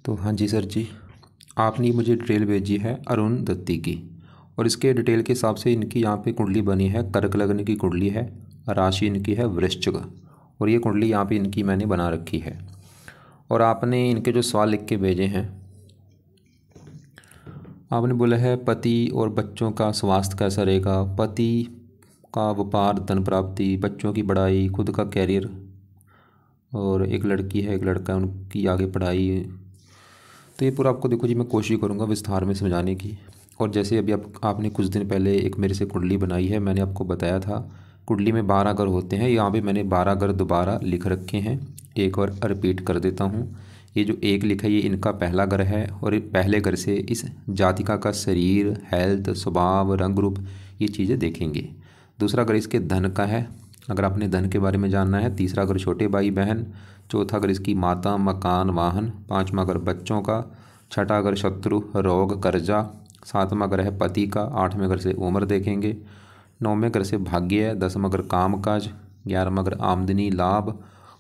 तो हाँ जी सर जी, आपने मुझे डिटेल भेजी है अरुण दत्ती की। और इसके डिटेल के हिसाब से इनकी यहाँ पे कुंडली बनी है, कर्क लग्न की कुंडली है, राशि इनकी है वृश्चिक। और ये कुंडली यहाँ पे इनकी मैंने बना रखी है। और आपने इनके जो सवाल लिख के भेजे हैं, आपने बोला है पति और बच्चों का स्वास्थ्य कैसा रहेगा, पति का व्यापार, धन प्राप्ति, बच्चों की पढ़ाई, खुद का कैरियर, और एक लड़की है एक लड़का है उनकी आगे पढ़ाई। तो ये पूरा आपको देखो जी मैं कोशिश करूँगा विस्तार में समझाने की। और जैसे अभी आपने कुछ दिन पहले एक मेरे से कुंडली बनाई है, मैंने आपको बताया था कुंडली में 12 घर होते हैं। यहाँ पे मैंने 12 घर दोबारा लिख रखे हैं, एक बार रिपीट कर देता हूँ। ये जो एक लिखा है ये इनका पहला घर है, और पहले घर से इस जातिका का शरीर, हेल्थ, स्वभाव, रंग रूप, ये चीज़ें देखेंगे। दूसरा घर इसके धन का है, अगर आपने धन के बारे में जानना है। तीसरा घर छोटे भाई बहन। चौथा घर इसकी माता, मकान, वाहन। पाँचवा घर बच्चों का। छठा घर शत्रु, रोग, कर्जा। सातवां घर है पति का। आठवें घर से उम्र देखेंगे। नौवें घर से भाग्य है। 10वां घर काम काज। 11वां घर आमदनी, लाभ।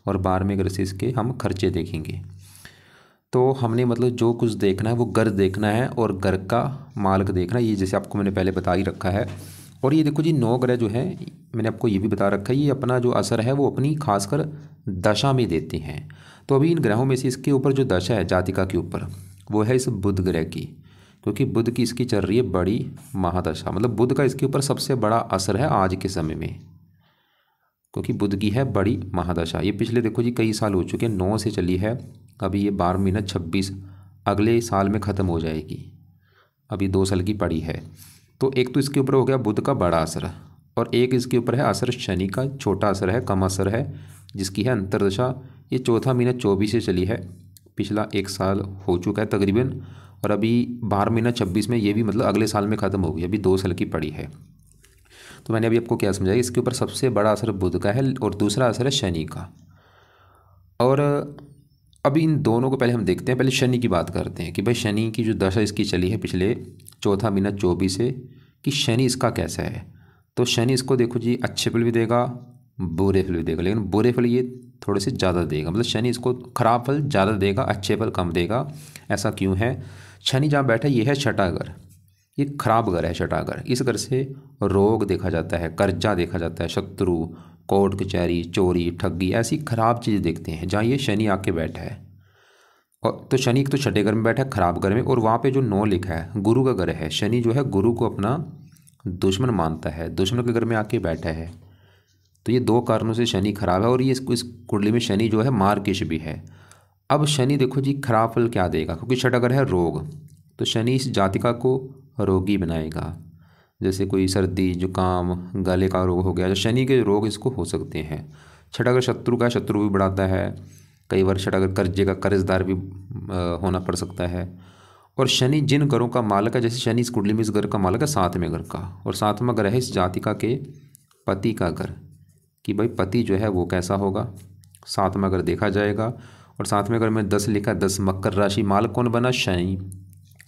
और 12वें घर से इसके हम खर्चे देखेंगे। तो हमने मतलब जो कुछ देखना है वो घर देखना है और घर का मालिक देखना है। ये जैसे आपको मैंने पहले बता ही रखा है। और ये देखो जी 9 ग्रह जो है, मैंने आपको ये भी बता रखा है, ये अपना जो असर है वो अपनी खासकर दशा में देते हैं। तो अभी इन ग्रहों में से इसके ऊपर जो दशा है जातिका के ऊपर, वो है इस बुध ग्रह की। क्योंकि बुध की इसकी चल रही है बड़ी महादशा, मतलब बुध का इसके ऊपर सबसे बड़ा असर है आज के समय में, क्योंकि बुध की है बड़ी महादशा। ये पिछले देखो जी कई साल हो चुके हैं, 9 से चली है, अभी ये 12 महीना 26 अगले साल में ख़त्म हो जाएगी, अभी 2 साल की पड़ी है। तो एक तो इसके ऊपर हो गया बुध का बड़ा असर, और एक इसके ऊपर है असर शनि का, छोटा असर है, कम असर है, जिसकी है अंतरदशा। ये चौथा महीना 24 से चली है, पिछला 1 साल हो चुका है तकरीबन, और अभी 12 महीना 26 में ये भी मतलब अगले साल में ख़त्म होगी, अभी 2 साल की पड़ी है। तो मैंने अभी आपको क्या समझाया, इसके ऊपर सबसे बड़ा असर बुध का है और दूसरा असर है शनि का। और अभी इन दोनों को पहले हम देखते हैं, पहले शनि की बात करते हैं कि भाई शनि की जो दशा इसकी चली है पिछले चौथा महीना 24 से, कि शनि इसका कैसा है। तो शनि इसको देखो जी अच्छे फल भी देगा, बुरे फल भी देगा, लेकिन बुरे फल ये थोड़े से ज़्यादा देगा, मतलब शनि इसको खराब फल ज़्यादा देगा, अच्छे फल कम देगा। ऐसा क्यों है? शनि जहाँ बैठा ये है छठा घर, ये खराब घर है छठा घर। इस घर से रोग देखा जाता है, कर्जा देखा जाता है, शत्रु, कोर्ट कचहरी, चोरी, ठगी, ऐसी खराब चीज़ें देखते हैं जहाँ ये शनि आके बैठा है। और तो शनि तो छठे घर में बैठा है खराब घर में, और वहाँ पे जो 9 लिखा है गुरु का घर है। शनि जो है गुरु को अपना दुश्मन मानता है, दुश्मन के घर में आके बैठा है। तो ये 2 कारणों से शनि खराब है, और ये इस कुंडली में शनि जो है मार्गेश भी है। अब शनि देखो जी खराब फल क्या देगा, क्योंकि छठा घर है रोग, तो शनि इस जातिका को रोगी बनाएगा। जैसे कोई सर्दी जुकाम, गले का रोग हो गया, जो शनि के रोग इसको हो सकते हैं। छठा अगर शत्रु का, शत्रु भी बढ़ाता है, कई बार छठा अगर कर्जे का कर्जदार भी होना पड़ सकता है। और शनि जिन घरों का मालिक है, जैसे शनि इस कुंडली में इस घर का मालिक है 7वें घर का, और 7वां घर है इस जातिका के पति का घर, कि भाई पति जो है वो कैसा होगा, 7वां घर देखा जाएगा। और 7वें घर में 10 लिखा, 10 मकर राशि, मालिक कौन बना? शनि।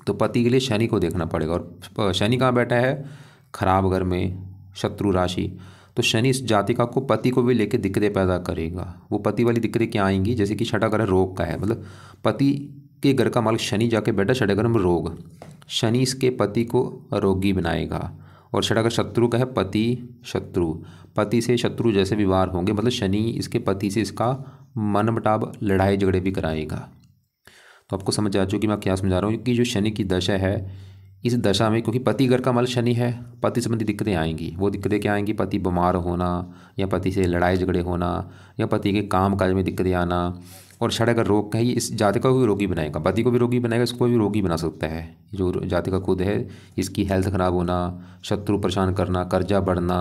तो पति के लिए शनि को देखना पड़ेगा, और शनि कहाँ बैठा है? खराब घर में, शत्रु राशि। तो शनि इस जातिका को, पति को भी लेके दिक्कतें पैदा करेगा। वो पति वाली दिक्कतें क्या आएंगी, जैसे कि छठा घर रोग का है, मतलब पति के घर का मालिक शनि जाके बैठा छठे घर में रोग, शनि इसके पति को रोगी बनाएगा। और छठा घर शत्रु का है, पति शत्रु, पति से शत्रु जैसे व्यवहार होंगे, मतलब शनि इसके पति से इसका मनमुटाव, लड़ाई झगड़े भी कराएगा। तो आपको समझ आ चुकी कि मैं क्या समझा रहा हूँ कि जो शनि की दशा है, इस दशा में क्योंकि पति घर का मालिक शनि है, पति संबंधी दिक्कतें आएंगी। वो दिक्कतें क्या आएंगी? पति बीमार होना, या पति से लड़ाई झगड़े होना, या पति के काम काज में दिक्कतें आना। और छठा अगर रोग का है, ये इस जातिका को भी रोगी बनाएगा, पति को भी रोगी बनाएगा, इसको भी रोगी बना सकता है। जो जातिका खुद है इसकी हेल्थ खराब होना, शत्रु परेशान करना, कर्जा बढ़ना,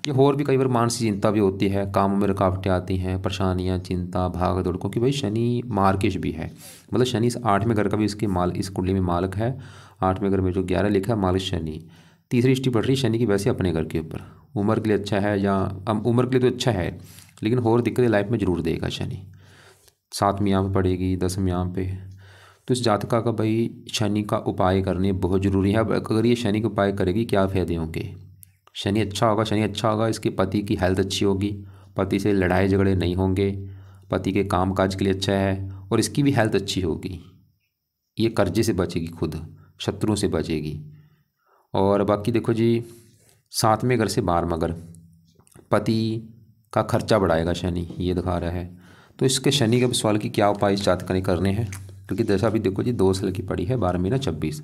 या और भी कई बार मानसिक चिंता भी होती है, कामों में रुकावटें आती हैं, परेशानियाँ, चिंता, भाग दौड़, क्योंकि भाई शनि मार्केश भी है, मतलब शनि इस 8वें घर का भी इसके इस कुंडली में मालिक है। 8वें घर में जो 11 लिखा है मालिक शनि। तीसरी दृष्टि पड़ रही शनि की वैसे अपने घर के ऊपर, उम्र के लिए अच्छा है, या उम्र के लिए तो अच्छा है, लेकिन और दिक्कतें लाइफ में जरूर देगा शनि। 7वीं यहाँ पे पड़ेगी, 10वीं यहाँ पे। तो इस जातका का भाई शनि का उपाय करने बहुत ज़रूरी है। अब अगर ये शनि का उपाय करेगी क्या फ़ायदे होंगे? शनि अच्छा होगा, शनि अच्छा होगा, इसके पति की हेल्थ अच्छी होगी, पति से लड़ाई झगड़े नहीं होंगे, पति के काम काज के लिए अच्छा है, और इसकी भी हेल्थ अच्छी होगी। ये कर्जे से बचेगी, खुद शत्रुओं से बचेगी। और बाकी देखो जी, 7वें घर से 12वां घर, पति का खर्चा बढ़ाएगा शनि, ये दिखा रहा है। तो इसके शनि के सवाल की क्या उपाय इस जातक ने करने हैं, क्योंकि दशा भी देखो जी 2 साल की पड़ी है, 12 महीना 26।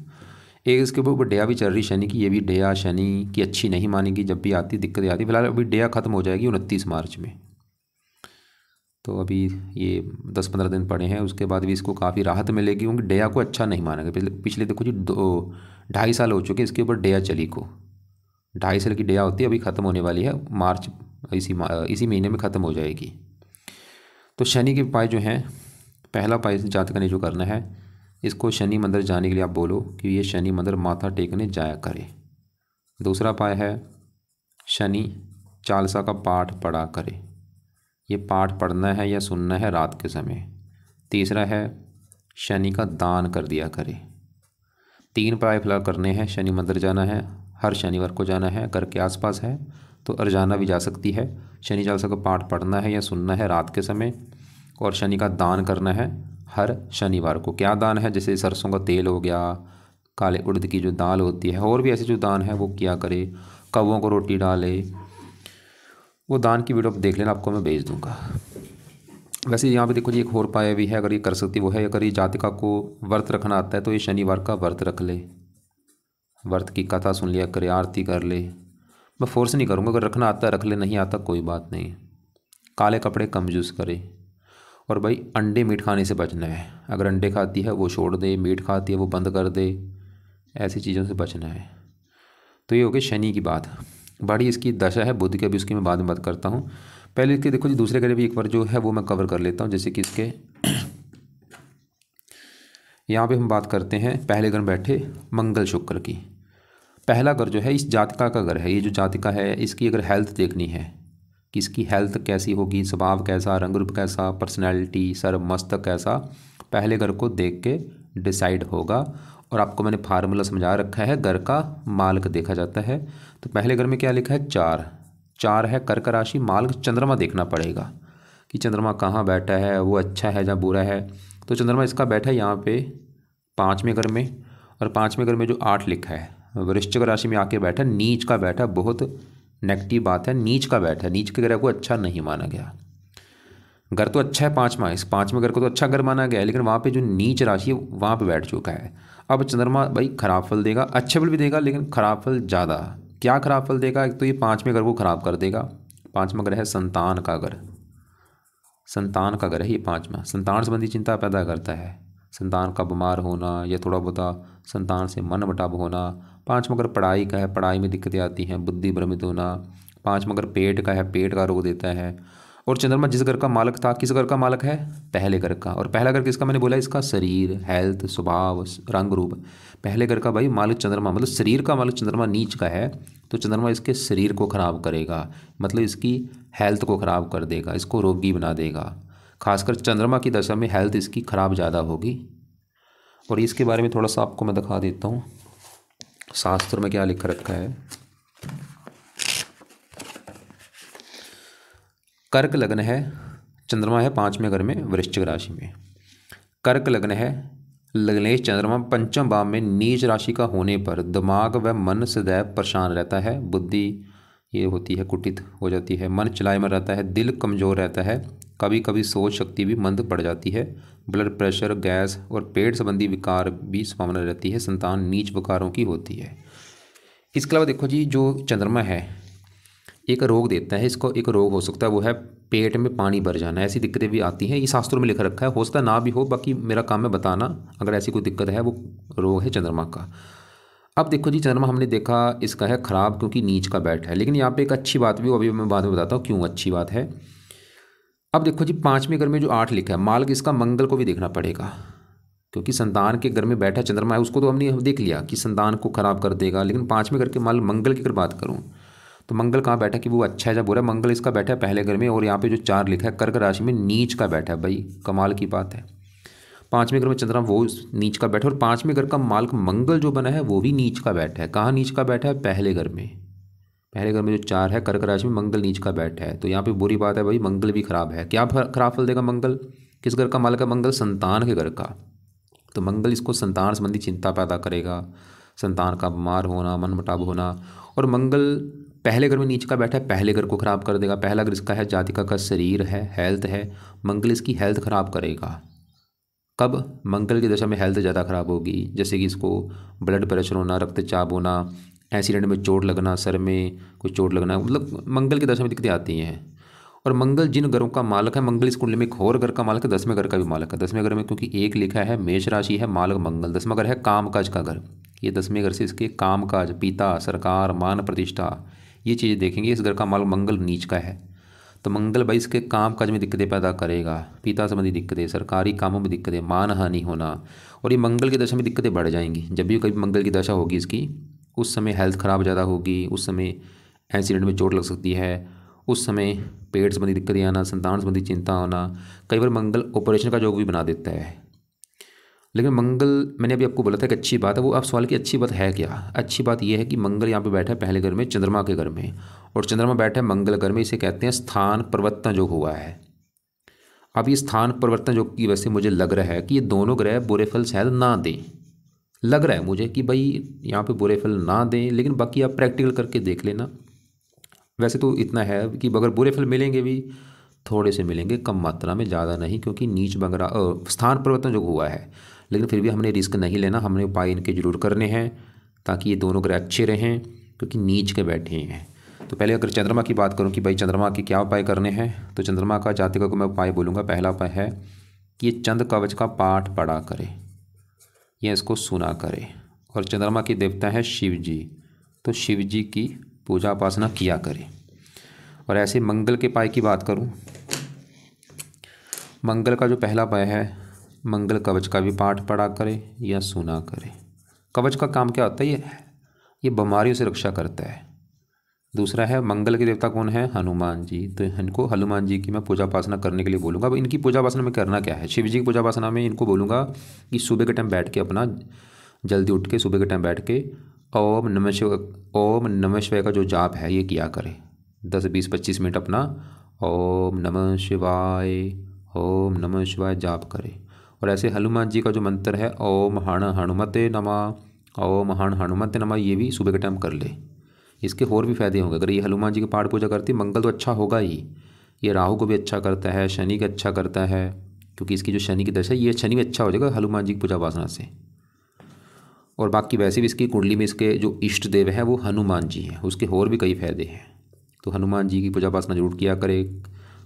एक इसके ऊपर डेया भी चल रही शनि की, ये भी डेया शनि की अच्छी नहीं मानेगी, जब भी आती दिक्कतें आती। फिलहाल अभी डेया खत्म हो जाएगी 29 मार्च में, तो अभी ये 10-15 दिन पड़े हैं, उसके बाद भी इसको काफ़ी राहत मिलेगी, क्योंकि डेया को अच्छा नहीं मानेगा। पिछले देखो जी 2-2.5 साल हो चुके इसके ऊपर डेया चली को, 2.5 साल की डेया होती है, अभी ख़त्म होने वाली है मार्च, इसी महीने में ख़त्म हो जाएगी। तो शनि के उपाय जो हैं, पहला उपाय जातक ने जो करना है, इसको शनि मंदिर जाने के लिए आप बोलो कि ये शनि मंदिर माथा टेकने जाया करे। दूसरा उपाय है शनि चालीसा का पाठ पढ़ा करे, ये पाठ पढ़ना है या सुनना है रात के समय। तीसरा है शनि का दान कर दिया करे। 3 उपाय फिलहाल करने हैं, शनि मंदिर जाना है, हर शनिवार को जाना है, घर के आसपास है तो रोजाना भी जा सकती है। शनि चालीसा का पाठ पढ़ना है या सुनना है रात के समय, और शनि का दान करना है हर शनिवार को। क्या दान है, जैसे सरसों का तेल हो गया, काले उड़द की जो दाल होती है, और भी ऐसे जो दान है वो किया करे, कौवों को रोटी डाले। वो दान की वीडियो देख लेना, आपको मैं भेज दूंगा। वैसे यहाँ पे देखो जी एक और उपाय भी है, अगर ये कर सकती वो है, अगर ये जातिका को व्रत रखना आता है तो ये शनिवार का व्रत रख ले, व्रत की कथा सुन लिया करे, आरती कर ले। मैं फोर्स नहीं करूँगा, अगर रखना आता है रख ले, नहीं आता कोई बात नहीं। काले कपड़े कम यूज़ करे, और भाई अंडे मीट खाने से बचना है। अगर अंडे खाती है वो छोड़ दे, मीट खाती है वो बंद कर दे, ऐसी चीज़ों से बचना है। तो ये हो गई शनि की बात। बड़ी इसकी दशा है बुध की, अभी उसकी मैं बाद में बात करता हूँ। पहले इसके देखो जी दूसरे घर भी एक बार जो है वो मैं कवर कर लेता हूँ। जैसे कि इसके यहाँ पे हम बात करते हैं पहले घर बैठे मंगल शुक्र की। पहला घर जो है इस जातिका का घर है, ये जो जातिका है इसकी अगर हेल्थ देखनी है कि इसकी हेल्थ कैसी होगी, स्वभाव कैसा, रंग रूप कैसा, पर्सनैलिटी, सर मस्तक कैसा, पहले घर को देख के डिसाइड होगा। और आपको मैंने फार्मूला समझा रखा है, घर का मालक देखा जाता है। तो पहले घर में क्या लिखा है, 4 है कर्क राशि, मालक चंद्रमा देखना पड़ेगा कि चंद्रमा कहाँ बैठा है, वो अच्छा है या बुरा है। तो चंद्रमा इसका बैठा है यहाँ पे 5वें घर में, और 5वें घर में जो 8 लिखा है वृश्चिक राशि में आके बैठा, नीच का बैठा, बहुत नेगेटिव बात है, नीच का बैठा है, नीच के ग्रह को अच्छा नहीं माना गया। घर तो अच्छा है 5वां, इस 5वें घर को तो अच्छा घर माना गया है, लेकिन वहाँ पे जो नीच राशि है वहाँ पे बैठ चुका है। अब चंद्रमा भाई खराब फल देगा, अच्छे फल भी देगा लेकिन खराब फल ज़्यादा। क्या खराब फल देगा, एक तो ये 5वें घर को खराब कर देगा। 5वां घर है संतान का घर, संतान का घर है ये 5वां, संतान संबंधी चिंता पैदा करता है, संतान का बीमार होना या थोड़ा बहुत संतान से मन मुटाव होना। 5वां घर पढ़ाई का है, पढ़ाई में दिक्कतें आती हैं, बुद्धि भ्रमित होना। 5वां घर पेट का है, पेट का रोग देता है। और चंद्रमा जिस घर का मालक था, किस घर का मालक है, पहले घर का। और पहला घर किसका, मैंने बोला इसका शरीर, हेल्थ, स्वभाव, रंग रूप। पहले घर का भाई मालक चंद्रमा, मतलब शरीर का मालक चंद्रमा नीच का है, तो चंद्रमा इसके शरीर को खराब करेगा, मतलब इसकी हेल्थ को खराब कर देगा, इसको रोगी बना देगा। खासकर चंद्रमा की दशा में हेल्थ इसकी खराब ज़्यादा होगी। और इसके बारे में थोड़ा सा आपको मैं दिखा देता हूँ शास्त्र में क्या लिख रखा है। कर्क लग्न है, चंद्रमा है 5वें घर में वृश्चिक राशि में। कर्क लग्न है, लग्नेश चंद्रमा 5म भाव में नीच राशि का होने पर दिमाग व मन सदैव परेशान रहता है, बुद्धि ये होती है कुटित हो जाती है, मन चलायमान रहता है, दिल कमज़ोर रहता है, कभी कभी सोच शक्ति भी मंद पड़ जाती है, ब्लड प्रेशर, गैस और पेट संबंधी विकार भी संभावना रहती है, संतान नीच विकारों की होती है। इसके अलावा देखो जी जो चंद्रमा है एक रोग देता है, इसको एक रोग हो सकता है वो है पेट में पानी भर जाना, ऐसी दिक्कतें भी आती हैं, ये शास्त्रों में लिख रखा है, हो सकता है ना भी हो, बाकी मेरा काम है बताना अगर ऐसी कोई दिक्कत है, वो रोग है चंद्रमा का। अब देखो जी चंद्रमा हमने देखा इसका है खराब क्योंकि नीच का बैठा है, लेकिन यहाँ पे एक अच्छी बात भी, अभी मैं बाद में बताता हूँ क्यों अच्छी बात है। अब देखो जी 5वें घर में जो 8 लिखा है मालक, इसका मंगल को भी देखना पड़ेगा, क्योंकि संतान के घर में बैठा चंद्रमा है, उसको तो हमने देख लिया कि संतान को खराब कर देगा, लेकिन 5वें घर के माल मंगल की अगर बात करूँ तो मंगल कहाँ बैठा कि वो अच्छा है या बुरा। मंगल इसका बैठा है पहले घर में, और यहाँ पे जो 4 लिखा है कर्क राशि में नीच का बैठा है, भाई कमाल की बात है। 5वें घर में चंद्रमा वो नीच का बैठा है, और 5वें घर का मालक मंगल जो बना है वो भी नीच का बैठा है। कहाँ नीच का बैठा है, पहले घर में। पहले घर में जो 4 है कर्क राशि में मंगल नीच का बैठा है, तो यहाँ पे बुरी बात है भाई, मंगल भी खराब है। क्या खराब फल देगा मंगल, किस घर का मालक है मंगल, संतान के घर का। तो मंगल इसको संतान संबंधी चिंता पैदा करेगा, संतान का बीमार होना, मनमुटाव होना। और मंगल पहले घर में नीच का बैठा है, पहले घर को खराब कर देगा। पहला घर इसका है जातिका का शरीर है, हेल्थ है, मंगल इसकी हेल्थ खराब करेगा। कब? मंगल की दशा में हेल्थ ज़्यादा खराब होगी, जैसे कि इसको ब्लड प्रेशर होना, रक्तचाप होना, एक्सीडेंट में चोट लगना, सर में कुछ चोट लगना, मतलब मंगल की दशा में दिक्कतें आती हैं। और मंगल जिन घरों का मालक है, मंगल इस कुंडली में एक और घर का मालक है, 10वें घर का भी मालक है। 10वें घर में क्योंकि एक लिखा है, मेष राशि है, मालक मंगल। 10वां घर है कामकाज का घर, ये 10वें घर से इसके कामकाज, पिता, सरकार, मान प्रतिष्ठा, ये चीज़ें देखेंगे। इस घर का मालक मंगल नीच का है, तो मंगल भाई इसके काम काज में दिक्कतें पैदा करेगा, पिता संबंधी दिक्कतें, सरकारी कामों में दिक्कतें, मान हानि होना। और ये मंगल की दशा में दिक्कतें बढ़ जाएंगी। जब भी कभी मंगल की दशा होगी इसकी, उस समय हेल्थ ख़राब ज़्यादा होगी, उस समय एक्सीडेंट में चोट लग सकती है, उस समय पेट संबंधी दिक्कतें आना, संतान संबंधी चिंता होना। कई बार मंगल ऑपरेशन का योग भी बना देता है। लेकिन मंगल, मैंने अभी आपको बोला था कि अच्छी बात है, वो आप सवाल की अच्छी बात है क्या? अच्छी बात यह है कि मंगल यहाँ पे बैठा है पहले घर में, चंद्रमा के घर में, और चंद्रमा बैठा है मंगल घर में। इसे कहते हैं स्थान परिवर्तन योग हुआ है। अब ये स्थान परिवर्तन योग की वजह से मुझे लग रहा है कि ये दोनों ग्रह बुरे फल शायद ना दें। लग रहा है मुझे कि भाई यहाँ पे बुरे फल ना दें, लेकिन बाकी आप प्रैक्टिकल करके देख लेना। वैसे तो इतना है कि अगर बुरे फल मिलेंगे भी थोड़े से मिलेंगे, कम मात्रा में, ज़्यादा नहीं, क्योंकि नीच वगैरह स्थान परिवर्तन जो हुआ है। लेकिन फिर भी हमने रिस्क नहीं लेना, हमने उपाय इनके जरूर करने हैं ताकि ये दोनों ग्रह अच्छे रहें, क्योंकि नीच के बैठे हैं। तो पहले अगर चंद्रमा की बात करूं कि भाई चंद्रमा के क्या उपाय करने हैं, तो चंद्रमा का जातक को मैं उपाय बोलूँगा। पहला उपाय है कि ये चंद्र कवच का पाठ पढ़ा करे या इसको सुना करे। और चंद्रमा के देवता है शिव जी, तो शिव जी की पूजा उपासना किया करे। और ऐसे मंगल के उपाय की बात करूं, मंगल का जो पहला उपाय है, मंगल कवच का भी पाठ पढ़ा करे या सुना करे। कवच का काम क्या होता है? ये बीमारियों से रक्षा करता है। दूसरा है, मंगल के देवता कौन है? हनुमान जी, तो इनको हनुमान जी की मैं पूजा उपासना करने के लिए बोलूँगा। अब इनकी पूजा उपासना में करना क्या है? शिव जी की पूजा उपासना में इनको बोलूँगा कि सुबह के टाइम बैठ के, अपना जल्दी उठ के सुबह के टाइम बैठ के ओम नमः शिवाय का जो जाप है ये किया करे। 10, 20, 25 मिनट अपना ओम नमः शिवाय जाप करे। और ऐसे हनुमान जी का जो मंत्र है ओम हण हनुमते नमः, ओम हण हनुमते नमः, ये भी सुबह के टाइम कर ले। इसके और भी फायदे होंगे अगर ये हनुमान जी की पाठ पूजा करती। मंगल तो अच्छा होगा ही, ये राहु को भी अच्छा करता है, शनि को अच्छा करता है, क्योंकि इसकी जो शनि की दशा है, ये शनि भी अच्छा हो जाएगा हनुमान जी की पूजा उपासना से। और बाकी वैसे भी इसकी कुंडली में इसके जो इष्ट देव हैं वो हनुमान जी हैं, उसके और भी कई फायदे हैं। तो हनुमान जी की पूजा उपासना जरूर किया करे।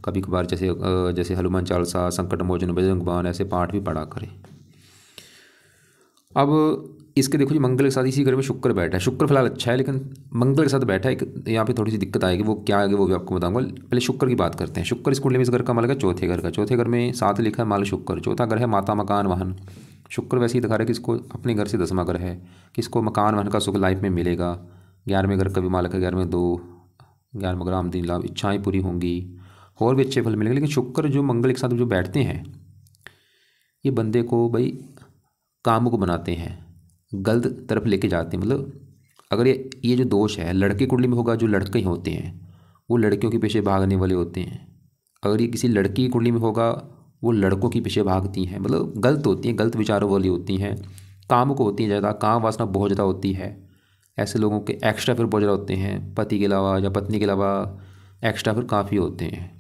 कभी कभार जैसे हनुमान चालीसा, संकट मोचन, बजरंग बाण, ऐसे पाठ भी पढ़ा करें। अब इसके देखो जी, मंगल के साथ इसी घर में शुक्र बैठा है। शुक्र फिलहाल अच्छा है, लेकिन मंगल के साथ बैठा है, यहाँ पे थोड़ी सी दिक्कत आएगी। वो क्या आएगी वो भी आपको बताऊंगा। पहले शुक्र की बात करते हैं। शुक्र इस कुंडली में इस घर का मालक है चौथे घर का। चौथे घर में 7 लिखा है माल शुक्र। चौथा घर है माता, मकान, वाहन। शुक्र वैसे ही दिखा रहा है कि इसको अपने घर से 10वां घर है, कि इसको मकान वाहन का सुख लाइफ में मिलेगा। 11वें घर का भी मालक है, 11वें 2, 11वां घर आमदनी लाभ, इच्छाएँ पूरी होंगी, और भी अच्छे फल मिलेंगे। लेकिन शुक्र जो मंगल के साथ जो बैठते हैं, ये बंदे को भाई काम को बनाते हैं, गलत तरफ लेके जाते हैं। मतलब अगर ये जो दोष है लड़के कुंडली में होगा, जो लड़के होते हैं वो लड़कियों के पीछे भागने वाले होते हैं। अगर ये किसी लड़की की कुंडली में होगा, वो लड़कों के पीछे भागती हैं, मतलब गलत होती हैं, गलत विचारों वाली होती हैं, काम को होती हैं ज़्यादा, काम वासना बहुत ज़्यादा होती है। ऐसे लोगों के एक्स्ट्रा फिर बहुत ज़्यादा होते हैं, पति के अलावा या पत्नी के अलावा एक्स्ट्रा फिर काफ़ी होते हैं।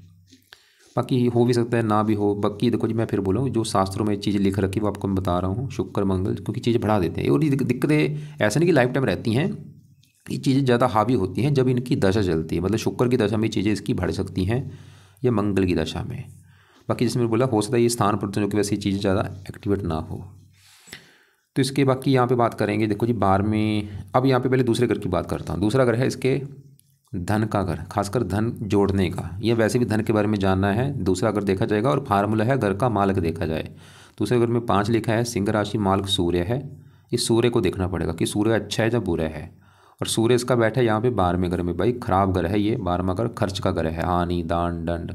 बाकी हो भी सकता है ना भी हो। बाकी देखो जी, मैं फिर बोलूँ जो शास्त्रों में चीज़ें लिख रखी वो आपको मैं बता रहा हूँ। शुक्र मंगल क्योंकि चीज़ें बढ़ा देते हैं, और ये दिक्कतें ऐसा नहीं कि लाइफ टाइम रहती हैं, ये चीज़ें ज़्यादा हावी होती हैं जब इनकी दशा चलती है। मतलब शुक्र की दशा में चीज़ें इसकी बढ़ सकती हैं या मंगल की दशा में। बाकी जैसे मैंने बोला, हो सकता है ये स्थान परिवर्तन की वजह से चीज़ें ज़्यादा एक्टिवेट ना हो। तो इसके बाकी यहाँ पे बात करेंगे। देखो जी, 12वें, अब यहाँ पे पहले दूसरे घर की बात करता हूँ। दूसरा घर है इसके धन का घर, खासकर धन जोड़ने का। ये वैसे भी धन के बारे में जानना है, दूसरा घर देखा जाएगा। और फार्मूला है घर का मालक देखा जाए। दूसरे घर में 5 लिखा है, सिंह राशि, मालक सूर्य है। इस सूर्य को देखना पड़ेगा कि सूर्य अच्छा है या बुरा है। और सूर्य इसका बैठा है यहाँ पे 12वें घर में। भाई खराब घर है ये, 12वां घर खर्च का घर है, हानि, दान, दंड।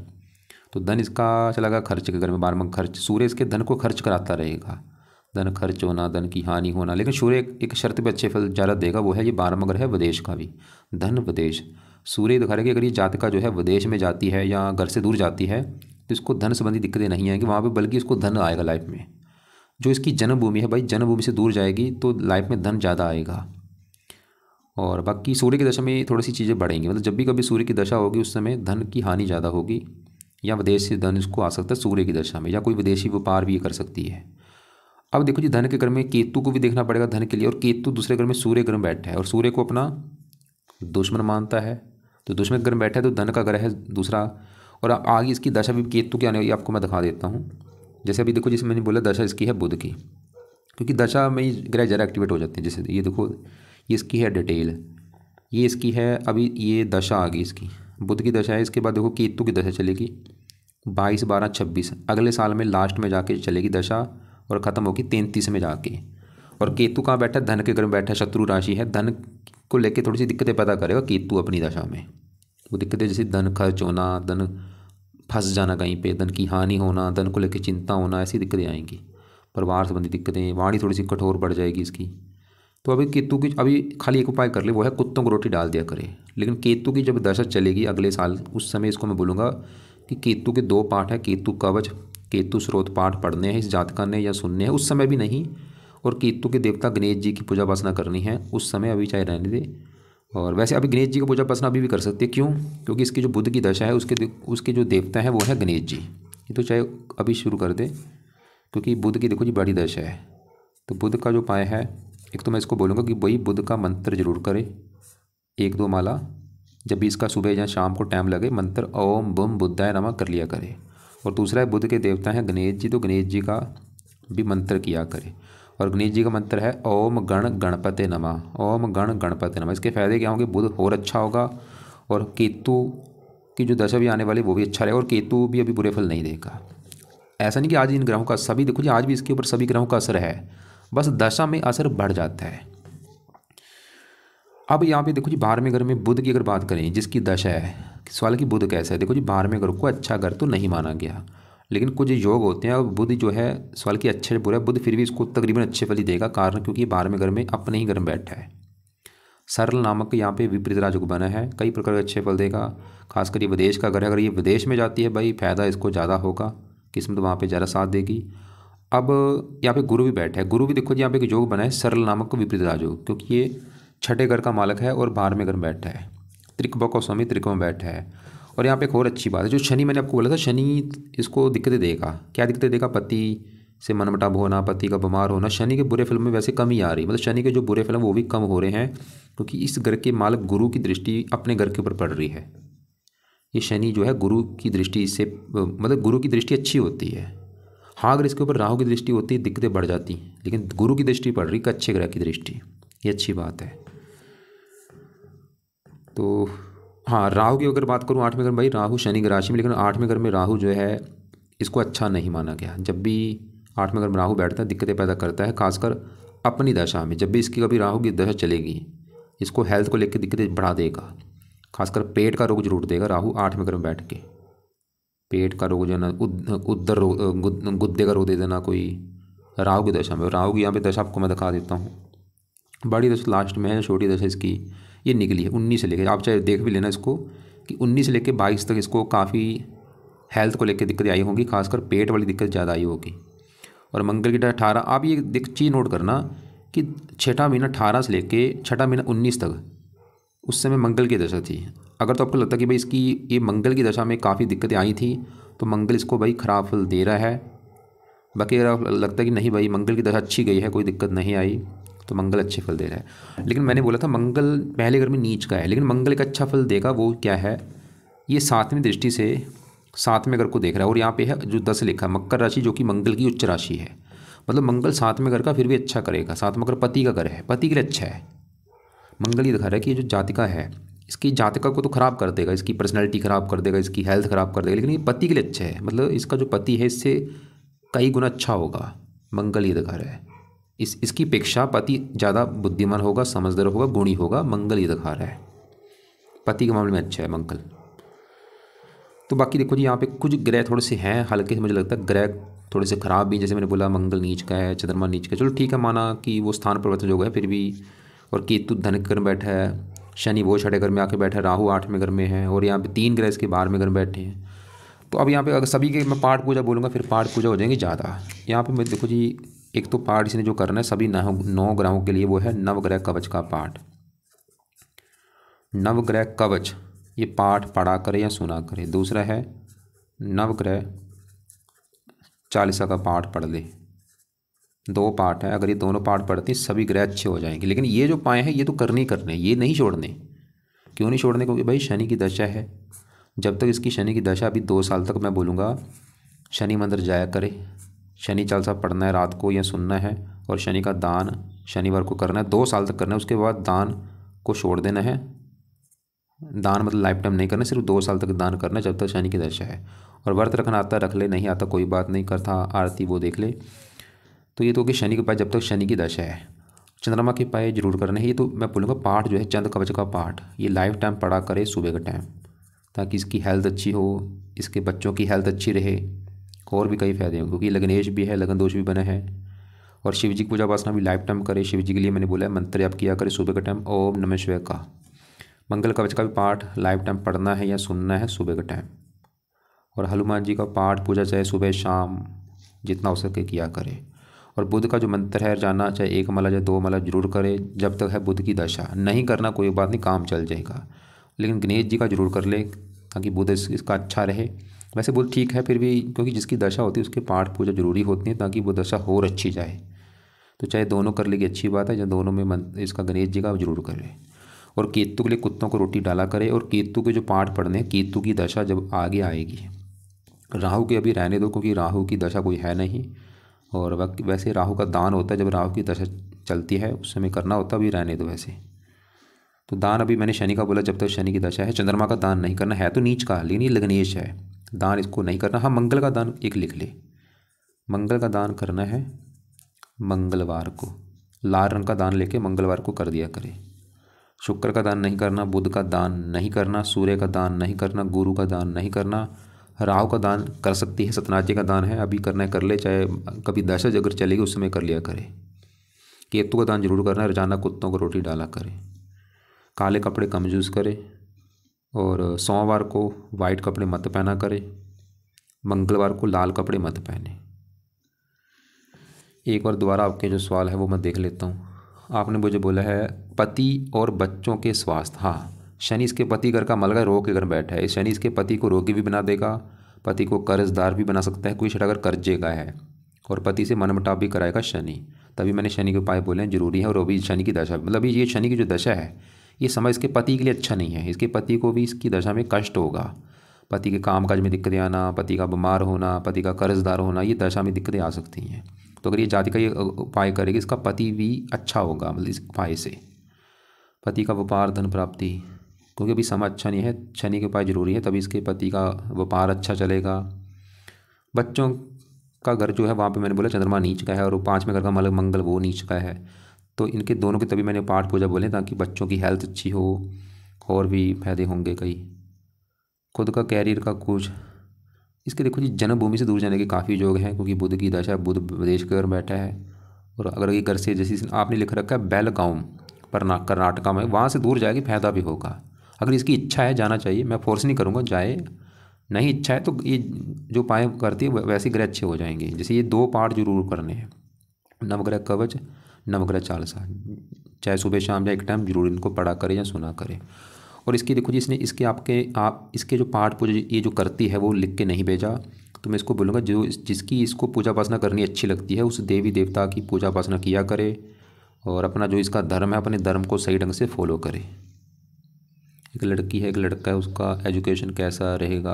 तो धन इसका चला गया खर्च के घर में, 12वां खर्च। सूर्य इसके धन को खर्च कराता रहेगा, धन खर्च होना, धन की हानि होना। लेकिन सूर्य एक शर्त पे अच्छे फल ज़्यादा देगा, वो है ये 12वां घर है विदेश का भी, धन विदेश। सूर्य दिखा रहा है कि अगर ये जातिका जो है विदेश में जाती है या घर से दूर जाती है, तो इसको धन संबंधी दिक्कतें नहीं आएंगी वहाँ पे, बल्कि इसको धन आएगा लाइफ में। जो इसकी जन्मभूमि है भाई, जन्मभूमि से दूर जाएगी तो लाइफ में धन ज़्यादा आएगा। और बाकी सूर्य की दशा में थोड़ी सी चीज़ें बढ़ेंगी, मतलब जब भी कभी सूर्य की दशा होगी उस समय धन की हानि ज़्यादा होगी, या विदेश से धन इसको आ सकता है सूर्य की दशा में, या कोई विदेशी व्यापार भी ये कर सकती है। अब देखो जी, धन के घर में केतु को भी देखना पड़ेगा धन के लिए, और केतु दूसरे घर में सूर्य ग्रह में बैठा है और सूर्य को अपना दुश्मन मानता है, तो दुश्मन ग्रह में बैठा है तो धन का ग्रह है दूसरा। और आगे इसकी दशा भी केतु की आने वाली, आपको मैं दिखा देता हूँ। जैसे अभी देखो, जैसे मैंने बोला दशा इसकी है बुध की, क्योंकि दशा में ही ग्रह ज़रा एक्टिवेट हो जाते हैं। जैसे ये देखो, ये इसकी है डिटेल, ये इसकी है, अभी ये दशा आ गई इसकी, बुध की दशा है। इसके बाद देखो केतु की दशा चलेगी 22, 12, 26, अगले साल में लास्ट में जाके चलेगी दशा, और ख़त्म होगी 33 में जाके। और केतु कहाँ बैठा है? धन के घर में बैठा है, शत्रु राशि है, धन को लेके थोड़ी सी दिक्कतें पैदा करेगा केतु अपनी दशा में। वो दिक्कतें जैसे धन खर्च होना, धन फंस जाना कहीं पे, धन की हानि होना, धन को लेकर चिंता होना, ऐसी दिक्कतें आएंगी। परिवार संबंधी दिक्कतें, वाणी थोड़ी सी कठोर बढ़ जाएगी इसकी। तो अभी केतु की अभी खाली एक उपाय कर ले, वो है कुत्तों को रोटी डाल दिया करे। लेकिन केतु की जब दशा चलेगी अगले साल, उस समय इसको मैं बोलूँगा कि केतु के 2 पाठ हैं, केतु कवच, केतु स्रोत पाठ पढ़ने हैं इस जातका ने या सुनने हैं, उस समय भी नहीं। और केतु के देवता गणेश जी की पूजा उपासना करनी है उस समय, अभी चाहे रहने दे। और वैसे अभी गणेश जी की पूजा उपासना अभी भी कर सकते हैं, क्यों? क्योंकि इसकी जो बुध की दशा है उसके जो देवता हैं वो है गणेश जी। ये तो चाहे अभी शुरू कर दे, क्योंकि बुध की देखो जी बड़ी दशा है। तो बुध का जो उपाय है, एक तो मैं इसको बोलूँगा कि वही बुध का मंत्र जरूर करे, 1-2 माला, जब भी इसका सुबह या शाम को टाइम लगे मंत्र ओम बम बुद्धाय नमः कर लिया करे। और दूसरा है बुध के देवता हैं गणेश जी, तो गणेश जी का भी मंत्र किया करे। और गणेश जी का मंत्र है ओम गण गणपते नमः, ओम गण गणपते नमः। इसके फायदे क्या होंगे? बुध और अच्छा होगा, और केतु की जो दशा भी आने वाली वो भी अच्छा रहेगा, और केतु भी अभी बुरे फल नहीं देगा। ऐसा नहीं कि आज इन ग्रहों का सभी, देखो जी आज भी इसके ऊपर सभी ग्रहों का असर है, बस दशा में असर बढ़ जाता है। अब यहाँ पे देखो जी 12वें घर में बुध की अगर बात करें, जिसकी दशा है, सवाल की बुध कैसा है। देखो जी 12वें घर को अच्छा घर तो नहीं माना गया, लेकिन कुछ योग होते हैं। अब बुध जो है सवाल की अच्छे बुरा है, बुध फिर भी इसको तकरीबन अच्छे फल ही देगा, कारण क्योंकि 12वें घर में अपने ही घर में बैठा है। सरल नामक यहाँ पे विपरीत राजयोग बना है, कई प्रकार के अच्छे फल देगा। खासकर ये विदेश का घर है, अगर ये विदेश में जाती है भाई फायदा इसको ज़्यादा होगा, किस्मत वहाँ पे ज़्यादा साथ देगी। अब यहाँ पे गुरु भी बैठा है, गुरु भी देखो जी यहाँ पे एक योग बना है सरल नामक विपरीत राजयोग, क्योंकि ये 6ठे घर का मालक है और 12वें घर में बैठा है, त्रिकबा का स्वामी त्रिकोण में बैठा है। और यहाँ पे एक और अच्छी बात है, जो शनि मैंने आपको बोला था, शनि इसको दिक्कतें देगा। क्या दिक्कतें देगा? पति से मनमुटाव होना, पति का बीमार होना। शनि के बुरे फल में वैसे कम ही आ रही, मतलब शनि के जो बुरे फल हैं वो भी कम हो रहे हैं, क्योंकि इस घर के मालक गुरु की दृष्टि अपने घर के ऊपर पड़ रही है। ये शनि जो है गुरु की दृष्टि से, मतलब गुरु की दृष्टि अच्छी होती है। हाँ, अगर इसके ऊपर राहु की दृष्टि होती है दिक्कतें बढ़ जाती, लेकिन गुरु की दृष्टि पड़ रही, अच्छे ग्रह की दृष्टि, ये अच्छी बात है। तो हाँ, राहु की अगर बात करूँ 8वें घर में, भाई राहु शनि की राशि में, लेकिन 8वें घर में राहु जो है इसको अच्छा नहीं माना गया। जब भी 8वें घर में राहु बैठता है दिक्कतें पैदा करता है, खासकर अपनी दशा में। जब भी इसकी कभी राहु की दशा चलेगी इसको हेल्थ को लेकर दिक्कतें बढ़ा देगा, खासकर पेट का रोग जरूर देगा राहु 8वें घर में बैठ के। पेट का रोग जो है ना, उदर रोग, गुद्दे का रोग दे देना कोई राहु की दशा में। राहु की यहाँ पे दशा आपको मैं दिखा देता हूँ, बड़ी दशा लास्ट में है, छोटी दशा इसकी ये निकली है 19 से लेकर, आप चाहे देख भी लेना इसको कि 19 से लेकर 22 तक इसको काफ़ी हेल्थ को लेकर दिक्कतें आई होंगी, खासकर पेट वाली दिक्कत ज़्यादा आई होगी। और मंगल की दशा 18, आप ये चीज़ नोट करना कि 6ठा महीना 18 से लेके 6ठा महीना 19 तक उस समय मंगल की दशा थी। अगर तो आपको लगता है कि भाई इसकी ये मंगल की दशा में काफ़ी दिक्कतें आई थी, तो मंगल इसको भाई ख़राब फल दे रहा है। बाकी अगर लगता है कि नहीं भाई मंगल की दशा अच्छी गई है, कोई दिक्कत नहीं आई, तो मंगल अच्छे फल दे रहा है। लेकिन मैंने बोला था मंगल पहले घर में नीच का है, लेकिन मंगल एक अच्छा फल देगा। वो क्या है? ये 7वीं दृष्टि से 7वें घर को देख रहा है, और यहाँ पे है जो 10 लिखा है मकर राशि, जो कि मंगल की उच्च राशि है। मतलब मंगल 7वें घर का फिर भी अच्छा करेगा। 7वां घर पति का घर है, पति के लिए अच्छा है। मंगल ये दिखा रहा है कि ये जो जातिका है इसकी जातिका को तो ख़राब कर देगा, इसकी पर्सनैलिटी ख़राब कर देगा, इसकी हेल्थ ख़राब कर देगा, लेकिन ये पति के लिए अच्छा है। मतलब इसका जो पति है इससे कई गुना अच्छा होगा, मंगल ये दिखा रहा है। इसकी अपेक्षा पति ज़्यादा बुद्धिमान होगा, समझदार होगा, गुणी होगा, मंगल ये दिखा रहा है। पति के मामले में अच्छा है मंगल। तो बाकी देखो जी यहाँ पे कुछ ग्रह थोड़े से हैं हल्के से, मुझे लगता है ग्रह थोड़े से ख़राब भी, जैसे मैंने बोला मंगल नीच का है, चंद्रमा नीच का है। चलो ठीक है, माना कि वो स्थान परिवर्तन जो है फिर भी। और केतु धन के घर में बैठा है, शनि वो 6ठे घर में आके बैठा है, राहु 8वें घर में है, और यहाँ पे 3 ग्रह इसके 12वें घर में बैठे हैं। तो अब यहाँ पे अगर सभी के मैं पाठ पूजा बोलूँगा फिर पाठ पूजा हो जाएंगे ज़्यादा। यहाँ पे मैं देखो जी एक तो पाठ इसने जो करना है सभी 9 ग्रहों के लिए, वो है नवग्रह कवच का पाठ। नवग्रह कवच ये पाठ पढ़ा करे या सुना करे। दूसरा है नवग्रह चालीसा का पाठ पढ़ ले। 2 पाठ है, अगर ये दोनों पाठ पढ़ते सभी ग्रह अच्छे हो जाएंगे। लेकिन ये जो पाए हैं ये तो करने ही करने, ये नहीं छोड़ने। क्यों नहीं छोड़ने? क्योंकि भाई शनि की दशा है। जब तक इसकी शनि की दशा, अभी 2 साल तक मैं बोलूँगा शनि मंदिर जाया करे, शनि चालीसा पढ़ना है रात को या सुनना है, और शनि का दान शनिवार को करना है, 2 साल तक करना है। उसके बाद दान को छोड़ देना है। दान मतलब लाइफ टाइम नहीं करना, सिर्फ 2 साल तक दान करना है जब तक शनि की दशा है। और व्रत रखना आता रख ले, नहीं आता कोई बात नहीं, करता आरती वो देख ले। तो ये तो कि शनि के पाए जब तक शनि की दशा है। चंद्रमा के पाए जरूर करने हैं। ये तो मैं बोलूँगा पाठ जो है चंद कवच का पाठ, ये लाइफ टाइम पढ़ा करे सुबह के टाइम, ताकि इसकी हेल्थ अच्छी हो, इसके बच्चों की हेल्थ अच्छी रहे, और भी कई फायदे हैं। क्योंकि लग्नेश भी है, लगन दोष भी बना है। और शिव जी की पूजा उपासना भी लाइफ टाइम करे। शिव जी के लिए मैंने बोला है मंत्र आप किया करे सुबह के टाइम, ओम नमः शिवाय का। मंगल कवच का भी पाठ लाइफ टाइम पढ़ना है या सुनना है सुबह के टाइम। और हनुमान जी का पाठ पूजा चाहे सुबह शाम जितना हो सके किया करे। और बुध का जो मंत्र है जाना, चाहे 1 माला या 2 माला जरूर करे जब तक है बुध की दशा। नहीं करना कोई बात नहीं, काम चल जाएगा। लेकिन गणेश जी का जरूर कर ले ताकि बुध इसका अच्छा रहे। वैसे बुध ठीक है फिर भी, क्योंकि जिसकी दशा होती है उसके पाठ पूजा जरूरी होती है ताकि वो दशा और अच्छी जाए। तो चाहे दोनों कर लेगी अच्छी बात है, या दोनों में इसका गणेश जी का जरूर करे। और केतु के लिए कुत्तों को रोटी डाला करे। और केतु के जो पाठ पढ़ने हैं, केतु की दशा जब आगे आएगी, राहु के अभी रहने दो क्योंकि राहु की दशा कोई है नहीं। और वैसे राहु का दान होता है जब राहु की दशा चलती है, उस समय करना होता, अभी रहने दो। वैसे तो दान अभी मैंने शनि का बोला जब तक शनि की दशा है। चंद्रमा का दान नहीं करना है, तो नीच का, लेकिन ये लग्नेश है, दान इसको नहीं करना। हाँ मंगल का दान एक लिख ले, मंगल का दान करना है मंगलवार को। लाल रंग का दान लेके मंगलवार को कर दिया करे। शुक्र का दान नहीं करना, बुध का दान नहीं करना, सूर्य का दान नहीं करना, गुरु का दान नहीं करना। राहु का दान कर सकती है, सत्यनारायण का दान है, अभी करना है कर ले, चाहे कभी दशा अगर चलेगी उस समय कर लिया करे। केतु का दान जरूर करना है, रोजाना कुत्तों को रोटी डाला करे। काले कपड़े कम यूज़ करे। और सोमवार को वाइट कपड़े मत पहना करे। मंगलवार को लाल कपड़े मत पहने। एक बार दोबारा आपके जो सवाल है वो मैं देख लेता हूँ। आपने मुझे बोला है पति और बच्चों के स्वास्थ्य। हाँ, शनि इसके पति घर का मलगा रो के घर बैठा है। शनि इसके पति को रोगी भी बना देगा, पति को कर्जदार भी बना सकता है, कोई छठ अगर कर्जे का है, और पति से मनमुटाव भी कराएगा शनि। तभी मैंने शनि के उपाय बोले हैं जरूरी है। और वो भी शनि की दशा, मतलब ये शनि की जो दशा है ये समय इसके पति के लिए अच्छा नहीं है। इसके पति को भी इसकी दशा में कष्ट होगा। पति के कामकाज में दिक्कतें आना, पति का बीमार होना, पति का कर्जदार होना, ये दशा में दिक्कतें आ सकती हैं। तो अगर ये जाति का ये उपाय करेगी इसका पति भी अच्छा होगा, मतलब इस उपाय से पति का व्यापार धन प्राप्ति। क्योंकि अभी समय अच्छा नहीं है, शनि के उपाय जरूरी है, तभी इसके पति का व्यापार अच्छा चलेगा। बच्चों का घर जो है वहाँ पे मैंने बोला चंद्रमा नीच का है, और 5वें घर का मतलब मंगल वो नीच का है। तो इनके दोनों के तभी मैंने पाठ पूजा बोले ताकि बच्चों की हेल्थ अच्छी हो, और भी फायदे होंगे कई। खुद का कैरियर का कुछ इसके देखो जी, जन्मभूमि से दूर जाने के काफ़ी योग हैं क्योंकि बुध की दशा, बुध विदेश के घर बैठा है। और अगर ये घर से जैसे आपने लिख रखा है बेलगांव पर कर्नाटका में, वहाँ से दूर जाएगी फायदा भी होगा। अगर इसकी इच्छा है जाना चाहिए, मैं फोर्स नहीं करूँगा जाए, नहीं इच्छा है तो ये जो पाए करती है वैसे ग्रह अच्छे हो जाएंगे। जैसे ये 2 पाठ जरूर करने हैं, नवग्रह कवच, नवग्रह चालीसा, चाहे सुबह शाम या एक टाइम जरूर इनको पढ़ा करे या सुना करे। और इसकी देखो जी, इसने इसके आप इसके जो पाठ पूजा ये जो करती है वो लिख के नहीं भेजा, तो मैं इसको बोलूँगा जो जिसकी इसको पूजा उपासना करनी अच्छी लगती है उस देवी देवता की पूजा उपासना किया करे, और अपना जो इसका धर्म है अपने धर्म को सही ढंग से फॉलो करे। एक लड़की है एक लड़का है, उसका एजुकेशन कैसा रहेगा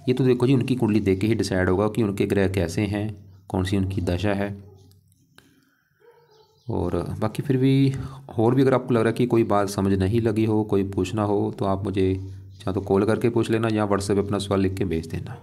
ये तो देखो जी उनकी कुंडली देख के ही डिसाइड होगा कि उनके ग्रह कैसे हैं, कौन सी उनकी दशा है। और बाकी फिर भी और भी अगर आपको लग रहा है कि कोई बात समझ नहीं लगी हो, कोई पूछना हो, तो आप मुझे चाहे तो कॉल करके पूछ लेना या व्हाट्सएप पे अपना सवाल लिख के भेज देना।